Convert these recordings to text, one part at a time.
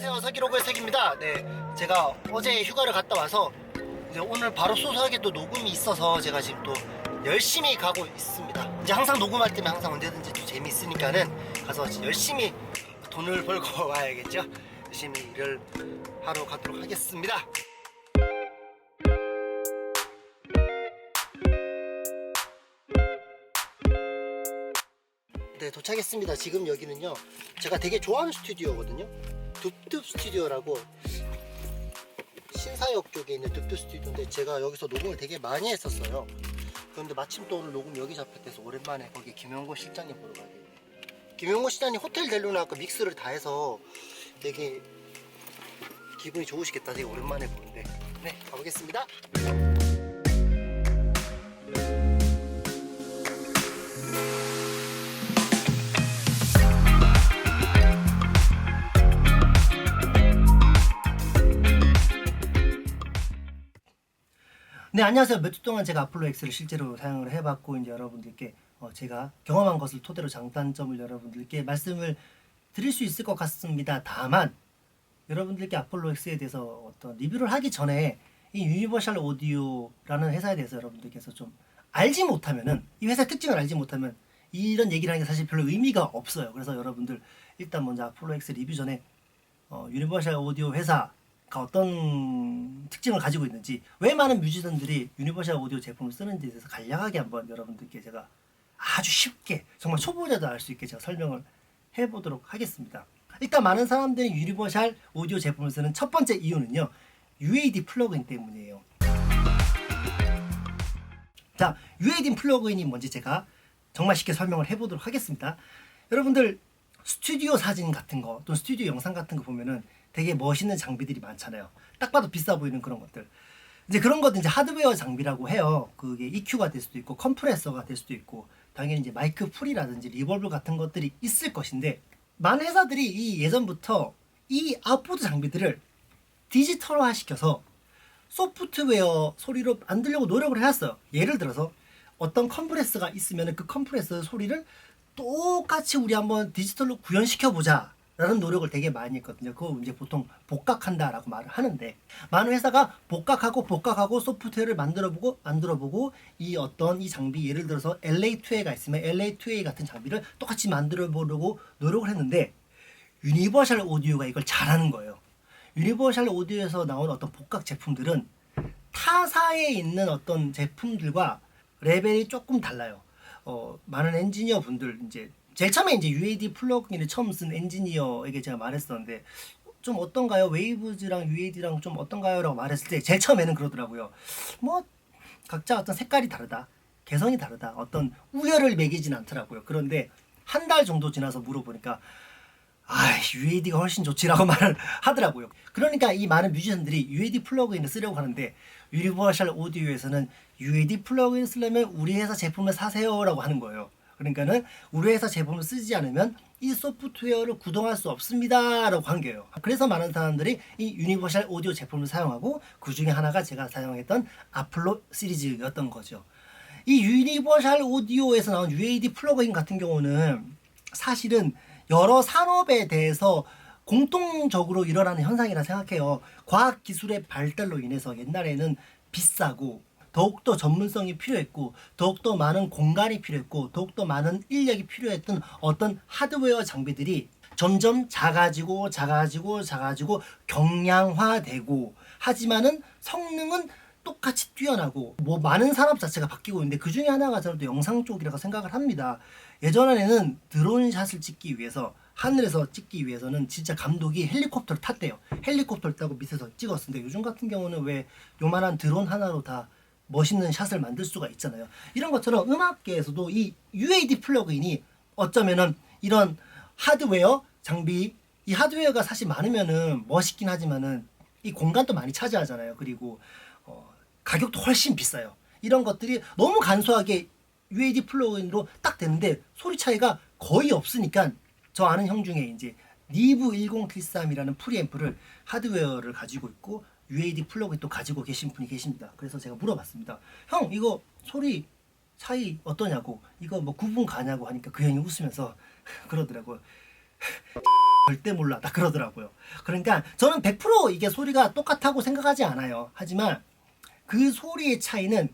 안녕하세요, 서기로그의 색입니다. 네, 제가 어제 휴가를 갔다 와서 이제 오늘 바로 소소하게 또 녹음이 있어서 제가 지금 또 열심히 가고 있습니다. 이제 항상 녹음할 때면 항상 언제든지 또 재미있으니까는 가서 열심히 돈을 벌고 와야겠죠. 열심히 일을 하러 가도록 하겠습니다. 네, 도착했습니다. 지금 여기는요, 제가 되게 좋아하는 스튜디오거든요. 둡둡 스튜디오라고 신사역 쪽에 있는 둡둡 스튜디오인데 제가 여기서 녹음을 되게 많이 했었어요. 그런데 마침 또 오늘 녹음 여기 잡혔대서 오랜만에 거기 김용곤 실장님 보러 가게 돼요. 김용곤 실장님 호텔 델루나가 믹스를 다 해서 되게 기분이 좋으시겠다. 되게 오랜만에 보는데. 네, 가보겠습니다. 네, 안녕하세요. 몇 주 동안 제가 아폴로 X를 실제로 사용을 해봤고 이제 여러분들께 제가 경험한 것을 토대로 장단점을 여러분들께 말씀을 드릴 수 있을 것 같습니다. 다만 여러분들께 아폴로 X에 대해서 어떤 리뷰를 하기 전에 이 유니버셜 오디오라는 회사에 대해서 여러분들께서 좀 알지 못하면은, 이 회사의 특징을 알지 못하면 이런 얘기를 하는 게 사실 별로 의미가 없어요. 그래서 여러분들 일단 먼저 아폴로 X 리뷰 전에 유니버셜 오디오 회사가 어떤 특징을 가지고 있는지, 왜 많은 뮤지션들이 유니버셜 오디오 제품을 쓰는지에 대해서 간략하게 한번 여러분들께 제가 아주 쉽게, 정말 초보자도 알 수 있게 제가 설명을 해보도록 하겠습니다. 일단 많은 사람들이 유니버셜 오디오 제품을 쓰는 첫 번째 이유는요, UAD 플러그인 때문이에요. 자, UAD 플러그인이 뭔지 제가 정말 쉽게 설명을 해보도록 하겠습니다. 여러분들 스튜디오 사진 같은 거 또는 스튜디오 영상 같은 거 보면은 되게 멋있는 장비들이 많잖아요. 딱 봐도 비싸 보이는 그런 것들. 이제 그런 것도 이제 하드웨어 장비라고 해요. 그게 EQ가 될 수도 있고 컴프레서가 될 수도 있고 당연히 이제 마이크 풀이라든지 리버브 같은 것들이 있을 것인데, 많은 회사들이 이 예전부터 이 아웃보드 장비들을 디지털화 시켜서 소프트웨어 소리로 만들려고 노력을 해왔어요. 예를 들어서 어떤 컴프레서가 있으면 그 컴프레서 소리를 똑같이 우리 한번 디지털로 구현시켜 보자 라는 노력을 되게 많이 했거든요. 그거 이제 보통 복각한다 라고 말을 하는데, 많은 회사가 복각하고 소프트웨어를 만들어보고 이 어떤 이 장비, 예를 들어서 LA2A가 있으면 LA2A 같은 장비를 똑같이 만들어보려고 노력을 했는데, 유니버셜 오디오가 이걸 잘하는 거예요. 유니버셜 오디오에서 나온 어떤 복각 제품들은 타사에 있는 어떤 제품들과 레벨이 조금 달라요. 많은 엔지니어 분들, 이제 제일 처음에 이제 UAD 플러그인을 처음 쓴 엔지니어에게 제가 말했었는데, 좀 어떤가요? 웨이브즈랑 UAD랑 좀 어떤가요? 라고 말했을 때 제일 처음에는 그러더라고요. 뭐 각자 어떤 색깔이 다르다, 개성이 다르다, 어떤 우열을 매기진 않더라고요. 그런데 한 달 정도 지나서 물어보니까 UAD가 훨씬 좋지라고 말을 하더라고요. 그러니까 이 많은 뮤지션들이 UAD 플러그인을 쓰려고 하는데, 유니버셜 오디오에서는 UAD 플러그인을 쓰려면 우리 회사 제품을 사세요 라고 하는 거예요. 그러니까는 우리 회사 제품을 쓰지 않으면 이 소프트웨어를 구동할 수 없습니다 라고 한 거예요. 그래서 많은 사람들이 이 유니버셜 오디오 제품을 사용하고, 그 중에 하나가 제가 사용했던 아폴로 시리즈였던 거죠. 이 유니버셜 오디오에서 나온 UAD 플러그인 같은 경우는 사실은 여러 산업에 대해서 공통적으로 일어나는 현상이라 생각해요. 과학기술의 발달로 인해서 옛날에는 비싸고 더욱더 전문성이 필요했고 더욱더 많은 공간이 필요했고 더욱더 많은 인력이 필요했던 어떤 하드웨어 장비들이 점점 작아지고 경량화되고, 하지만은 성능은 똑같이 뛰어나고 뭐 많은 산업 자체가 바뀌고 있는데, 그 중에 하나가 저는 또 영상 쪽이라고 생각을 합니다. 예전에는 드론샷을 찍기 위해서, 하늘에서 찍기 위해서는 진짜 감독이 헬리콥터를 탔대요. 헬리콥터를 타고 밑에서 찍었는데, 요즘 같은 경우는 왜 요만한 드론 하나로 다 멋있는 샷을 만들 수가 있잖아요. 이런 것처럼 음악계에서도 이 UAD 플러그인이 어쩌면은 이런 하드웨어 장비, 이 하드웨어가 사실 많으면은 멋있긴 하지만은 이 공간도 많이 차지하잖아요. 그리고 가격도 훨씬 비싸요. 이런 것들이 너무 간소하게 UAD 플러그인으로 딱 되는데 소리 차이가 거의 없으니까, 저 아는 형 중에 이제 니브 1073이라는 프리앰프를 하드웨어를 가지고 있고 UAD 플러그인 또 가지고 계신 분이 계십니다. 그래서 제가 물어봤습니다. 형, 이거 소리 차이 어떠냐고, 이거 뭐 구분 가냐고 하니까 그 형이 웃으면서 그러더라고요. 절대 몰라 딱 그러더라고요. 그러니까 저는 100% 이게 소리가 똑같다고 생각하지 않아요. 하지만 그 소리의 차이는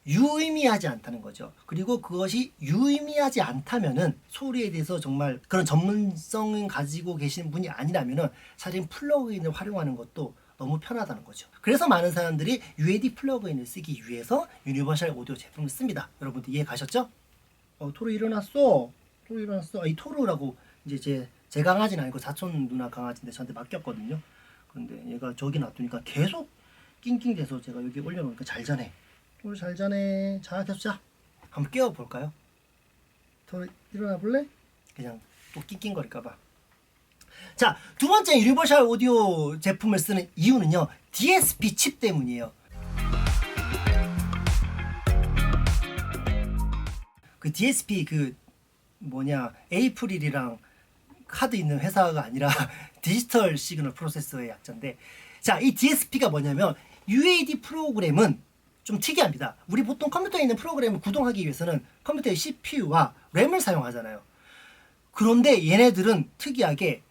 유의미하지 않다는 거죠. 그리고 그것이 유의미하지 않다면은 소리에 대해서 정말 그런 전문성을 가지고 계시는 분이 아니라면은 사실 플러그인을 활용하는 것도 너무 편하다는 거죠. 그래서 많은 사람들이 UAD 플러그인을 쓰기 위해서 유니버셜 오디오 제품을 씁니다. 여러분들 이해 가셨죠? 토르 일어났어. 토르 일어났어. 이 토르라고 이제 제 강아지는 아니고 사촌 누나 강아지인데 저한테 맡겼거든요. 그런데 얘가 저기 놔두니까 계속 낑낑대서 제가 여기 올려놓으니까 잘 자네. 토르 잘 자네. 자, 계속 자. 한번 깨워볼까요? 토르 일어나 볼래? 그냥 또 낑낑거릴까봐. 자, 두 번째 유니버셜 오디오 제품을 쓰는 이유는요. DSP 칩 때문이에요. 그 DSP 에이프릴이랑 카드 있는 회사가 아니라 디지털 시그널 프로세서의 약자인데, 자, 이 DSP가 뭐냐면 UAD 프로그램은 좀 특이합니다. 우리 보통 컴퓨터에 있는 프로그램을 구동하기 위해서는 컴퓨터의 CPU와 램을 사용하잖아요. 그런데 얘네들은 특이하게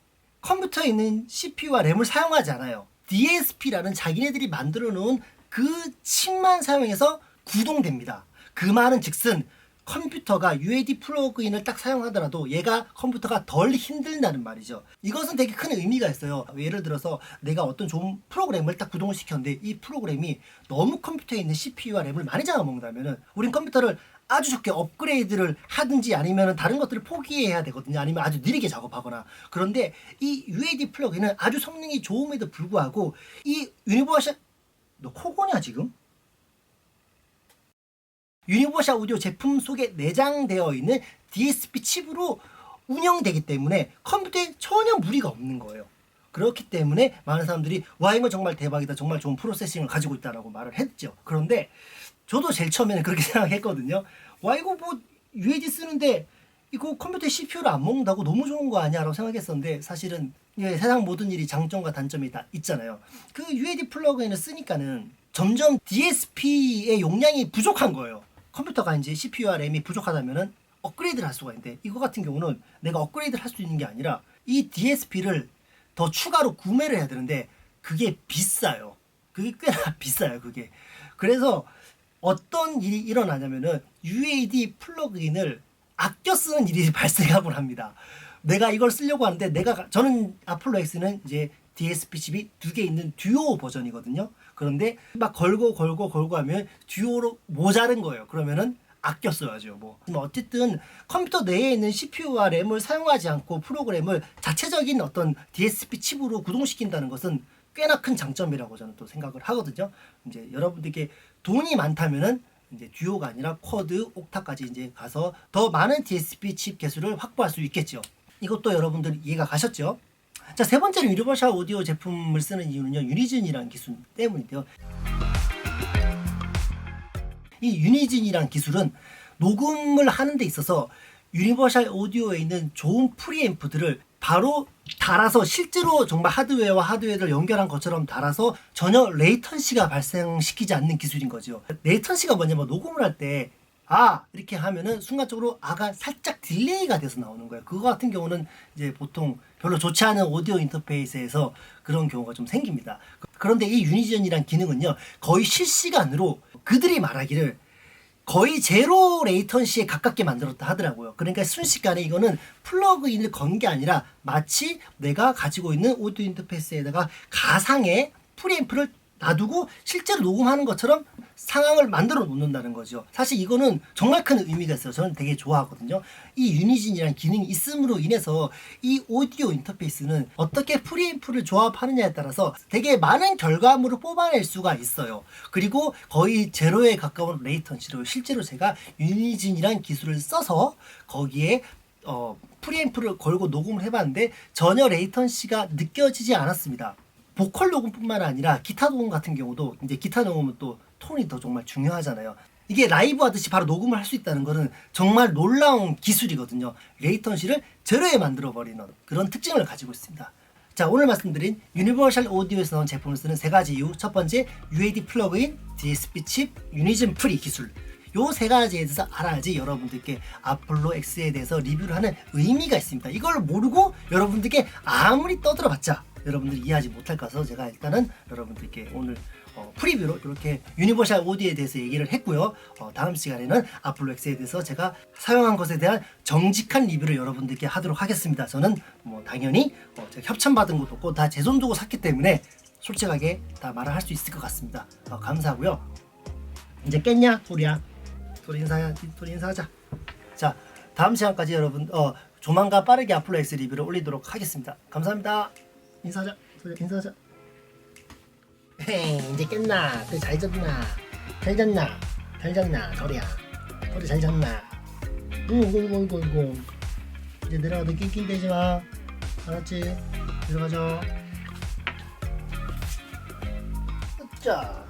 컴퓨터에 있는 CPU와 램을 사용하지 않아요. DSP라는 자기네들이 만들어 놓은 그 칩만 사용해서 구동됩니다. 그 말은 즉슨 컴퓨터가 UAD 플러그인을 딱 사용하더라도 얘가 컴퓨터가 덜 힘들다는 말이죠. 이것은 되게 큰 의미가 있어요. 예를 들어서 내가 어떤 좋은 프로그램을 딱 구동을 시켰는데 이 프로그램이 너무 컴퓨터에 있는 CPU와 램을 많이 잡아먹는다면 우린 컴퓨터를 아주 좋게 업그레이드를 하든지 아니면 다른 것들을 포기해야 되거든요. 아니면 아주 느리게 작업하거나. 그런데 이 UAD 플러그인은 아주 성능이 좋음에도 불구하고 이 유니버셜, 너 코 고냐 지금? 유니버셜 오디오 제품 속에 내장되어 있는 DSP 칩으로 운영되기 때문에 컴퓨터에 전혀 무리가 없는 거예요. 그렇기 때문에 많은 사람들이 와, 이거 정말 대박이다, 정말 좋은 프로세싱을 가지고 있다라고 말을 했죠. 그런데 저도 제일 처음에는 그렇게 생각했거든요. 와, 이거 뭐 UAD 쓰는데 이거 컴퓨터 CPU를 안 먹는다고 너무 좋은 거 아니야 라고 생각했었는데, 사실은 세상 모든 일이 장점과 단점이 다 있잖아요. 그 UAD 플러그인을 쓰니까는 점점 DSP의 용량이 부족한 거예요. 컴퓨터가 이제 CPU와 램이 부족하다면은 업그레이드를 할 수가 있는데, 이거 같은 경우는 내가 업그레이드를 할 수 있는 게 아니라 이 DSP를 더 추가로 구매를 해야 되는데 그게 비싸요. 그게 꽤나 비싸요, 그게. 그래서 어떤 일이 일어나냐면은 UAD 플러그인을 아껴 쓰는 일이 발생하곤 합니다. 내가 이걸 쓰려고 하는데 저는 아폴로 X는 이제 DSP 칩이 2개 있는 듀오 버전이거든요. 그런데 막 걸고 하면 듀오로 모자른 거예요. 그러면은 아껴 써야죠. 뭐 어쨌든 컴퓨터 내에 있는 CPU와 램을 사용하지 않고 프로그램을 자체적인 어떤 DSP 칩으로 구동시킨다는 것은 꽤나 큰 장점이라고 저는 또 생각을 하거든요. 이제 여러분들께 돈이 많다면은 이제 듀오가 아니라 쿼드, 옥타까지 이제 가서 더 많은 DSP 칩 개수를 확보할 수 있겠죠. 이것도 여러분들 이해가 가셨죠? 자, 세 번째로 유니버셜 오디오 제품을 쓰는 이유는요, 유니즌이라는 기술 때문인데요. 이 유니즌이라는 기술은 녹음을 하는 데 있어서 유니버셜 오디오에 있는 좋은 프리앰프들을 바로 달아서, 실제로 정말 하드웨어와 하드웨어를 연결한 것처럼 달아서 전혀 레이턴시가 발생시키지 않는 기술인 거죠. 레이턴시가 뭐냐면 녹음을 할 때 이렇게 하면은 순간적으로 가 살짝 딜레이가 돼서 나오는 거예요. 그거 같은 경우는 이제 보통 별로 좋지 않은 오디오 인터페이스에서 그런 경우가 좀 생깁니다. 그런데 이 유니즌이란 기능은요, 거의 실시간으로 그들이 말하기를 거의 제로 레이턴시에 가깝게 만들었다 하더라고요. 그러니까 순식간에 이거는 플러그인을 건 게 아니라 마치 내가 가지고 있는 오디오 인터페이스에다가 가상의 프리앰프를 놔두고 실제로 녹음하는 것처럼 상황을 만들어 놓는다는 거죠. 사실 이거는 정말 큰 의미가 있어요. 저는 되게 좋아하거든요. 이 유니즌이라는 기능이 있음으로 인해서 이 오디오 인터페이스는 어떻게 프리앰프를 조합하느냐에 따라서 되게 많은 결과물을 뽑아낼 수가 있어요. 그리고 거의 제로에 가까운 레이턴시로 실제로 제가 유니즌이라는 기술을 써서 거기에 프리앰프를 걸고 녹음을 해봤는데 전혀 레이턴시가 느껴지지 않았습니다. 보컬 녹음뿐만 아니라 기타 녹음 같은 경우도, 이제 기타 녹음은 또 톤이 더 정말 중요하잖아요. 이게 라이브 하듯이 바로 녹음을 할 수 있다는 거는 정말 놀라운 기술이거든요. 레이턴시를 제로에 만들어버리는 그런 특징을 가지고 있습니다. 자, 오늘 말씀드린 유니버셜 오디오에서 나온 제품을 쓰는 세 가지 이유. 첫 번째, UAD 플러그인, DSP 칩, 유니즌 프리 기술. 요 세 가지에 대해서 알아야지 여러분들께 아폴로 X에 대해서 리뷰를 하는 의미가 있습니다. 이걸 모르고 여러분들께 아무리 떠들어봤자 여러분들이 이해하지 못할 거라서 제가 일단은 여러분들께 오늘 프리뷰로 이렇게 유니버셜 오디오에 대해서 얘기를 했고요. 다음 시간에는 아폴로 X에 대해서 제가 사용한 것에 대한 정직한 리뷰를 여러분들께 하도록 하겠습니다. 저는 뭐 당연히 제가 협찬받은 것도 없고 다 제 돈 두고 샀기 때문에 솔직하게 다 말을 할 수 있을 것 같습니다. 감사하고요. 이제 깼냐? 소리야. 소리 인사하자. 자, 다음 시간까지 여러분 조만간 빠르게 아폴로 X 리뷰를 올리도록 하겠습니다. 감사합니다. 인사하자. 인사하자. 헤이, 이제 깼나? 그래, 잘 잤나? 잘 잤나? 잘 잤나? 소리야. 소리 잘 잤나? 이고. 이제 내려가도 낑낑대지 마. 알았지? 들어가자. 자.